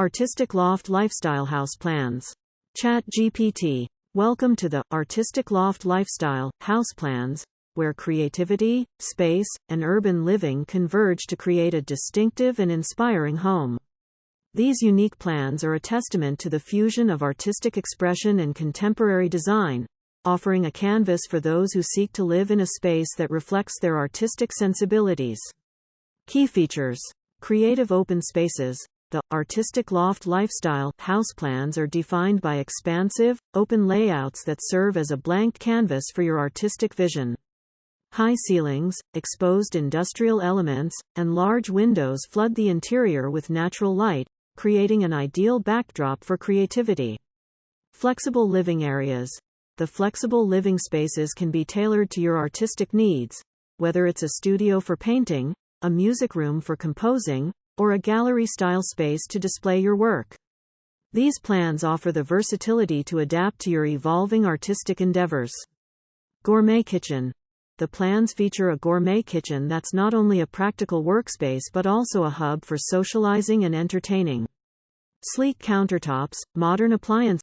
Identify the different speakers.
Speaker 1: Artistic Loft Lifestyle House Plans. ChatGPT. Welcome to the Artistic Loft Lifestyle House Plans, where creativity, space, and urban living converge to create a distinctive and inspiring home. These unique plans are a testament to the fusion of artistic expression and contemporary design, offering a canvas for those who seek to live in a space that reflects their artistic sensibilities. Key features. Creative open spaces. The Artistic Loft Lifestyle House Plans are defined by expansive, open layouts that serve as a blank canvas for your artistic vision. High ceilings, exposed industrial elements, and large windows flood the interior with natural light, creating an ideal backdrop for creativity. Flexible living areas. The flexible living spaces can be tailored to your artistic needs, whether it's a studio for painting, a music room for composing, or a gallery-style space to display your work. These plans offer the versatility to adapt to your evolving artistic endeavors. Gourmet kitchen. The plans feature a gourmet kitchen that's not only a practical workspace but also a hub for socializing and entertaining. Sleek countertops, modern appliances,